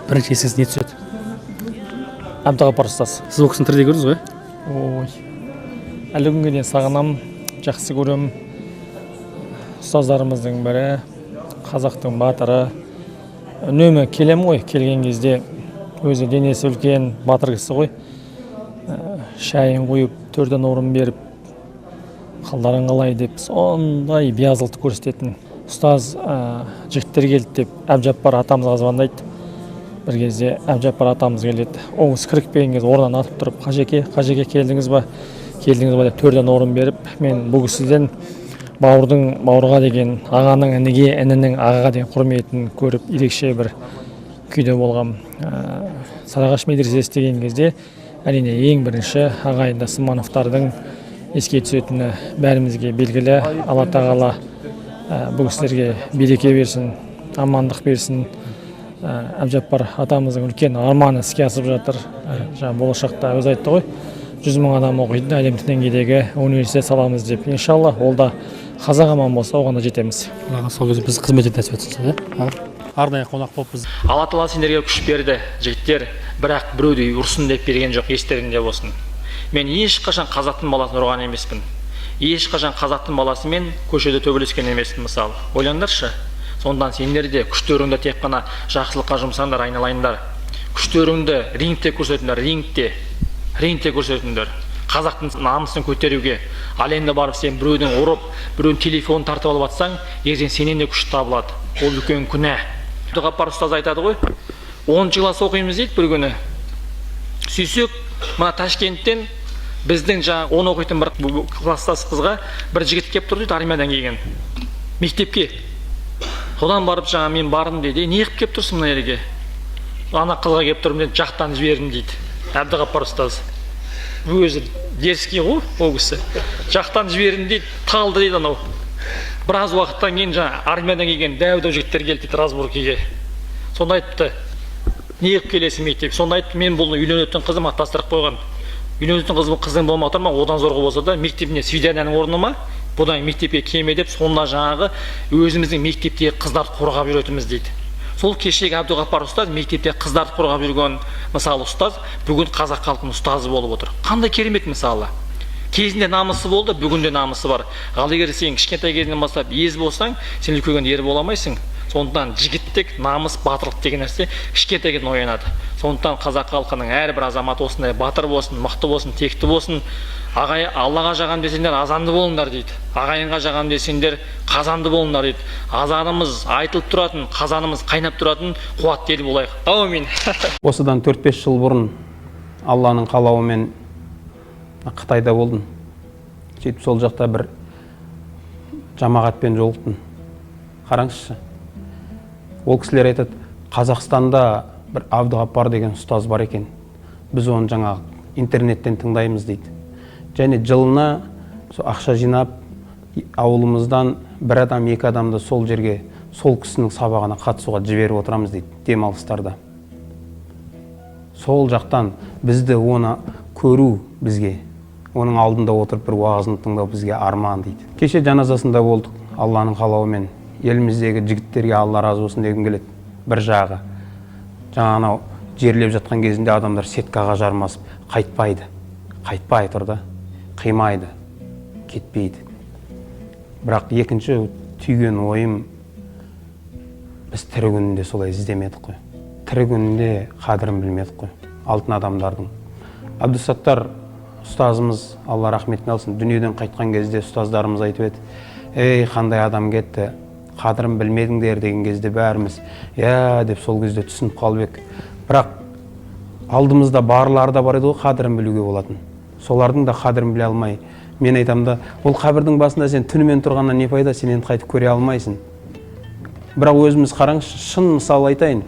Бірінші есіңіз не түседі? Әбдіғапар ұстаз. Сіз ол кісіні тіріде көрдіңіз ғой? Ой, әлі күнге дейін сағынам, жақсы көрем. Ұстаздарымыздың бірі, қазақтың батыры. Үнемі келем ғой, келген кезде өзі денесі үлкен батыр кісі ғой. Шайын қойып, төрден орын беріп, қалдарың қалай деп, сондай биязылықты көрсететін ұстаз жігіттер келді деп Әбжаппар атамызға звондайды. Бір кезде Әбжаппар атамыз келеді. Ол кісі кіріп келген кезде орнынан атып тұрып, қажеке келдіңіз ба деп төрден орын беріп, мен бұл кісіден бауырдың бауырға деген, ағаның ініге, інінің ағаға деген құрметін көріп, ерекше бір күйде болғам. Сарыағаш медресесі деген кезде әрине ең бірінші ағайынды Сымановтардың еске түсетіні бәрімізге белгілі. Алла тағала бұл кісілерге береке берсін, амандық берсін. Әбжаппар атамыздың үлкен арманы іске асып жатыр. Болашақта өзі айтты ғой, 100 мың адам оқитын әлемдік деңгейдегі университет саламыз деп. Иншалла, ол да қазақ аман болса, оған да жетеміз. Сол кезде біз қызмет етіп өтсін. Арнайы қонақ болып біз. Алла тағала сендерге күш берді, жігіттер, бірақ біреуді ұрсын деп берген жоқ, естеріңде болсын. Мен ешқашан қазақтың баласын ұрған емеспін. Ешқашан қазақтың баласымен көшеде төбелескен емеспін, мысалы. Ойлаңдаршы. Сондан сендер де күштеріңді тек қана жақсылыққа жұмсаңдар, айналайындар. Күштеріңді рингте көрсетіңдер, рингте көрсетіңдер. Қазақтың намысын көтеруге. Ал енді барып сен біреудің ұрып, біреудің телефонын тартып алып атсаң, ертең сенен де күш табылады. Ол үлкен күнә. Әбдіғапар ұстаз айтады ғой, 10 класс оқимыз дейді бір күні. Сөйсек, мына Ташкенттен біздің жаңа 10 оқитын бір класстас қызға бір жігіт келіп тұр дейді, армиядан келген. Мектепке. Содан барып жаңа мен бардым дейді. Не қылып келіп тұрсың мына жерге? Ана қызға келіп тұрмын дейді, жақтан жібердім дейді. Әбдіғапар ұстаз. Өзі дерзкий ғой ол кісі. Жақтан жібердім дейді, талды дейді анау. Біраз уақыттан кейін жаңа армиядан келген дәу жігіттер келді дейді Разбургеге. Сонда айтты, не қылып келесің мектеп? Сонда айтты, мен бұл үйленетін қызым аттастырып қойған. Үйленетін қызым болмай отыр ма, одан зорғы болса да мектебіне свиданияның орны ма, бұдан мектепке келме деп, сонда жаңағы өзіміздің мектептегі қыздарды қорғап жүретіміз дейді. Сол кешегі Әбдіғапар ұстаз мектепте қыздарды қорғап жүрген мысалы ұстаз, бүгін қазақ халқының ұстазы болып отыр. Қандай керемет мысалы. Кезінде намысы болды, бүгінде намысы бар. Ал егер сен кішкентай кезінен бастап ез болсаң, сен үлкейген ер бола алмайсың. Сондықтан жігіттік, намыс, батырлық деген нәрсе кішкентай кезінен оянады. Сондықтан қазақ халқының әрбір азаматы осындай батыр болсын, мықты болсын, текті болсын. Ағай, Аллаға жағам десеңдер азанды болыңдар дейді. Ағайынға жағам десеңдер қазанды болыңдар дейді. Азанымыз айтылып тұратын, қазанымыз қайнап тұратын қуатты ел болайық. Аумин. Осыдан 4-5 жыл бұрын Алланың қалауымен Қытайда болдым. Сөйтіп сол жақта бір жамағатпен жолықтым. Қараңызшы. Ол кісілер айтады, Қазақстанда бір Әбдіғапар деген ұстаз бар екен. Біз оны жаңа интернеттен тыңдаймыз дейді. Және жылына ақша жинап, ауылымыздан бір адам, екі адамды сол жерге, сол кісінің сабағына қатысуға жіберіп отырамыз дейді, демалыстарда. Сол жақтан бізді оны көру бізге, оның алдында отырып бір уағызын тыңдау бізге арман дейді. Кеше жаназасында болдық, Алланың қалауымен. Еліміздегі жігіттерге Алла разы болсын дегім келеді. Бір жағы. Жаңа анау жерлеп жатқан кезінде адамдар сеткаға жармасып, қайтпай тұрды, қимайды, кетпейді. Бірақ екінші түйген ойым, біз тірі күнінде солай іздемедік қой. Тірі күнінде қадірін білмедік қой, алтын адамдардың. Әбдісаттар ұстазымыз, Алла рахметін алсын, дүниеден қайтқан кезде ұстаздарымыз айтып еді, ей, қандай адам кетті, қадірін білмедіңдер деген кезде бәріміз, деп сол кезде түсініп қалып ек. Бірақ алдымызда барлары да бар еді ғой, қадірін білуге болатын. Солардың да қадірін біле алмай, мен айтамын да, ол қабірдің басында сен түнімен тұрғаннан не пайда, сен енді қайтып көре алмайсың. Бірақ өзіміз қараңыз, шын мысал айтайын.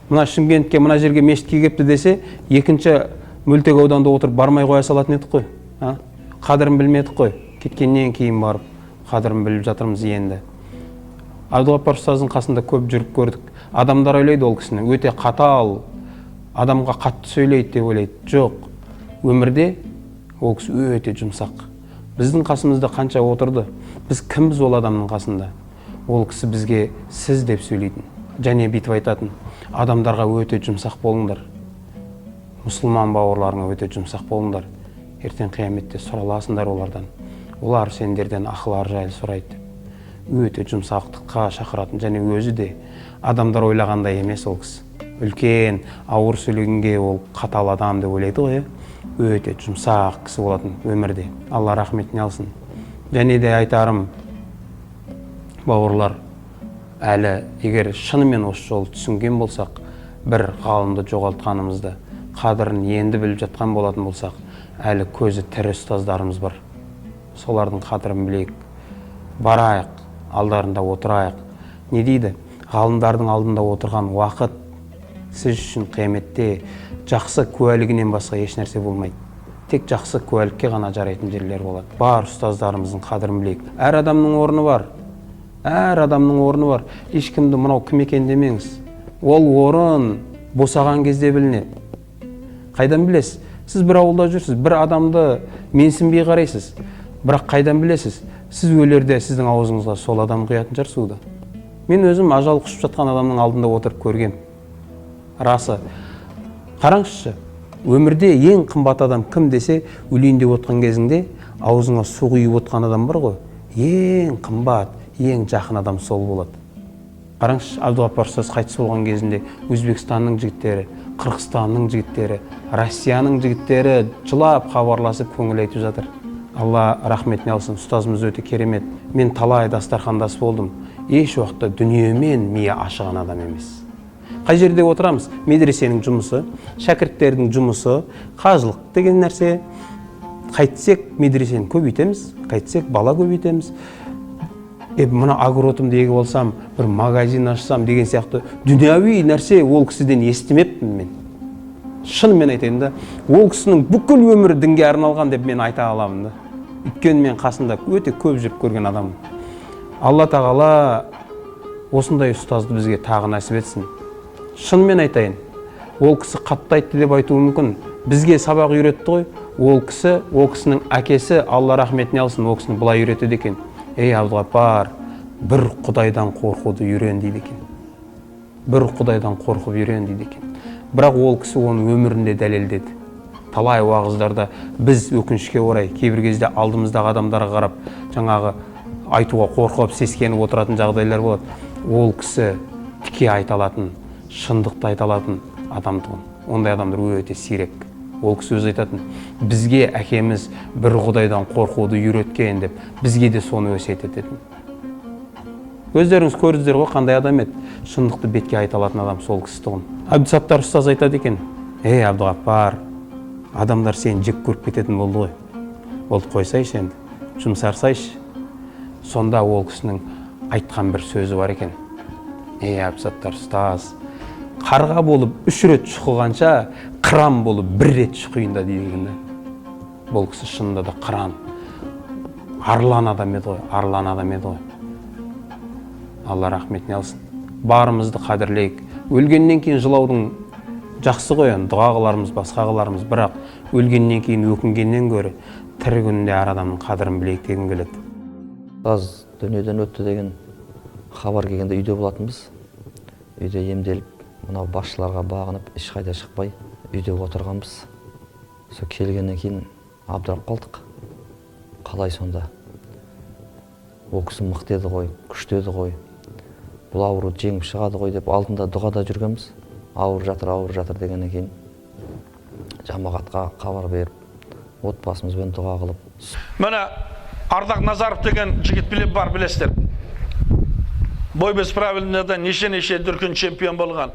Мына Шымкентке, мына жерге мешітке келіпті десе, екінші Мөлтек ауданда отырып бармай қоя салатын едік қой. Қадірін білмедік қой. Кеткеннен кейін барып қадірін біліп жатырмыз енді. Әбдіғапар ұстаздың қасында көп жүріп көрдік. Адамдар ойлайды ол кісіні, өте қатал, адамға қатты сөйлейді деп ойлайды. Жоқ, өмірде ол кісі өте жұмсақ. Біздің қасымызда қанша отырды, біз кімбіз ол адамның қасында? Ол кісі бізге сіз деп сөйлейтін. және бүйтіп айтатын: адамдарға өте жұмсақ болыңдар, мұсылман бауырларыңа өте жұмсақ болыңдар, ертең қияметте сұраласыңдар олардан, олар сендерден ақылар жайлы сұрайды. Өте жұмсақтыққа шақыратын, және өзі де адамдар ойлағандай емес ол кісі. Үлкен ауыр сөйлегенге ол қатал адам деп ойлайды ғой. Өте жұмсақ кісі болатын өмірде. Алла рахметіне алсын. Және де айтарым, бауырлар, әлі егер шынымен осы жолды түсінген болсақ, бір ғалымды жоғалтқанымызды, қадірін енді біліп жатқан болатын болсақ, әлі көзі тірі ұстаздарымыз бар. Солардың қадірін білейік, барайық, алдарында отырайық. Не дейді? Ғалымдардың алдында отырған уақыт сіз үшін қияметте жақсы куәлігінен басқа еш нәрсе болмайды. Тек жақсы куәлікке ғана жарайтын жерлер болады. Бар ұстаздарымыздың қадірін білейік. Әр адамның орны бар. Әр адамның орны бар. Ешкімді мынау кім екен демеңіз. Ол орын босаған кезде білінеді. Қайдан білесіз? Сіз бір ауылда жүрсіз, бір адамды менсінбей қарайсыз. Бірақ қайдан білесіз? Сіз өлерде сіздің аузыңызға сол адам құятын шығар суды. Мен өзім ажал құшып жатқан адамның алдында отырып көргем. Расы. Қараңызшы, өмірде ең қымбат адам кім десе, өлейін деп отқан кезіңде аузыңа су құйып отқан адам бар ғой. Ең қымбат, ең жақын адам сол болады. Қараңызшы, Абдуғаппар ұстаз қайтыс болған кезінде Өзбекстанның жігіттері, Қырғызстанның жігіттері, Россияның жігіттері жылап хабарласып көңіл айтып жатыр. Алла рахметіне алсын, ұстазымыз өте керемет. Мен талай дастархандас болдым. Еш уақытта дүниемен мие ашыған адам емес. Қай жерде отырамыз? Медресенің жұмысы, шәкірттердің жұмысы, қажылық деген нәрсе. Қайтсек медресені көбейтеміз, қайтсек бала көбейтеміз. Мына агротым деген болсам, бір магазин ашсам деген сияқты дүнияви нәрсе ол кісіден естімеппін мен. Шынымен айтайын да, ол кісінің бүкіл өмірі дінге арналған деп мен айта аламын да. Өйткені мен қасында өте көп жүріп көрген адаммын. Алла тағала осындай ұстазды бізге тағы нәсіп етсін. Шынымен айтайын, ол кісі қатты айтты деп айтуы мүмкін. Бізге сабақ үйретті ғой. Ол кісінің әкесі, Алла рахметіне алсын, ол кісіні былай үйретеді екен: ей Абдуғаппар, бір Құдайдан қорқуды үйрен дейді екен. Бір Құдайдан қорқып үйрен дейді екен. Бірақ ол кісі оны өмірінде дәлелдеді. Талай уағыздарда біз өкінішке орай кейбір кезде алдымыздағы адамдарға қарап, жаңағы айтуға қорқып, сескеніп отыратын жағдайлар болады. Ол кісі тіке айта алатын, шындықты айта алатын адамдығын. Ондай адамдар өте сирек. Ол кісі өзі айтатын: бізге әкеміз бір Құдайдан қорқуды үйреткен деп, бізге де соны өсиет ететін. Өздеріңіз көрдіңіздер ғой, қандай адам еді. Шындықты бетке айта алатын адам сол кісі тұғын. Әбдісаттар ұстаз айтады екен: ей Абдуғаппар, адамдар сені жек көріп кететін болды ғой. Болды, қойсайшы енді, жұмсарсайшы. Сонда ол кісінің айтқан бір сөзі бар екен: ей Әбдісаттар ұстаз, қарға болып 3 рет шұқығанша, қыран болып 1 рет шұқиында дейді. Бұл кісі шынында да қыран, арлан адам еді ғой, арлан адам еді ғой. Алла рахметіне алсын. Барымызды қадірлейік. Өлгеннен кейін жылаудың жақсы ғой, дұға қыларымыз, басқа қыларымыз, бірақ өлгеннен кейін өкінгеннен гөрі тірі күнінде әр адамның қадірін білейік дегім келеді. Аз дүниеден өтті деген хабар келгенде үйде болатынбыз. Үйде емделіп, мынау басшыларға бағынып, ешқайда шықпай үйде отырғанбыз. Сол келгеннен кейін абдырап қалдық. Қалай сонда? Ол кісі мықты еді ғой, күшті еді ғой. Бұл ауруды жеңіп шығады ғой деп алдында дұғада жүргенбіз. Ауыр жатыр дегеннен кейін жамағатқа хабар беріп, отбасымызбен дұға қылып. Міне Ардақ Назаров деген жігіт бар, білесіздер. Бой без правильныда неше дүркін чемпион болған.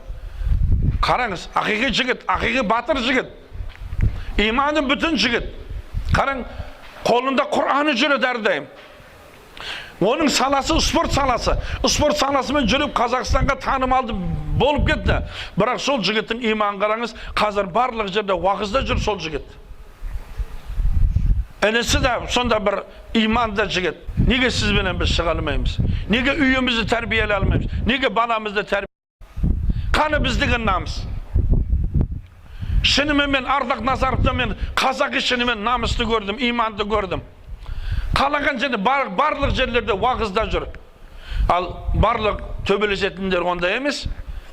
Қараңыз, ақиқи жігіт, ақиқи батыр жігіт. Иманы бүтін жігіт. Қараң, қолында Құр'аны жүреді әрдайым. Оның саласы спорт саласы. Спорт саласымен жүріп Қазақстанға танымалды болып кетті. Бірақ сол жігіттің иманын қараңыз, қазір барлық жерде уағызда жүр сол жігіт. Інісі де сонда бір иманды жігіт. Неге сізбенен біз шыға алмаймыз? Неге үйімізді тәрбиелей алмаймыз? Неге баламызды Қаны біздің намыс? Шынымен мен Ардақ Назаровты мен қазақи шынымен намысты көрдім, иманды көрдім. Қалаған жерде барлық жерлерде уағызда жүр. Ал барлық төбелесетіндер ондай емес.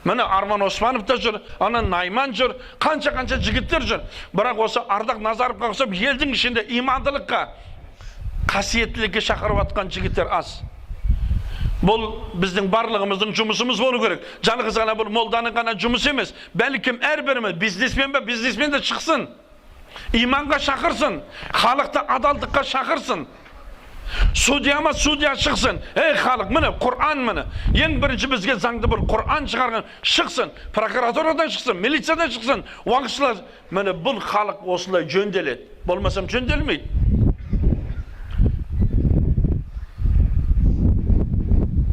Міне Арман Османов та жүр, ана Найман жүр, қанша жігіттер жүр. Бірақ осы Ардақ Назаровқа ұқсап елдің ішінде имандылыққа, қасиеттілікке шақырып атқан жігіттер аз. Бұл біздің барлығымыздың жұмысымыз болу керек. Жалғыз ғана бұл молданың ғана жұмысы емес. Бәлкім әрбіріміз бизнесмен де шықсын. Иманға шақырсын, халықты адалдыққа шақырсын. Судья шықсын. Ей халық, міне Құран міне. Ең бірінші бізге заңды бұл Құран шығарған шықсын. Прокуратурадан шықсын, милициядан шықсын. Уақытшылар, міне бұл халық осылай жөнделеді. Болмасам жөнделмейді.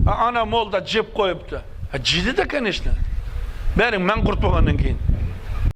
Ана молда жеп қойыпты. Жейді де, конечно. Бәрің мәңгүрт болғаннан кейін.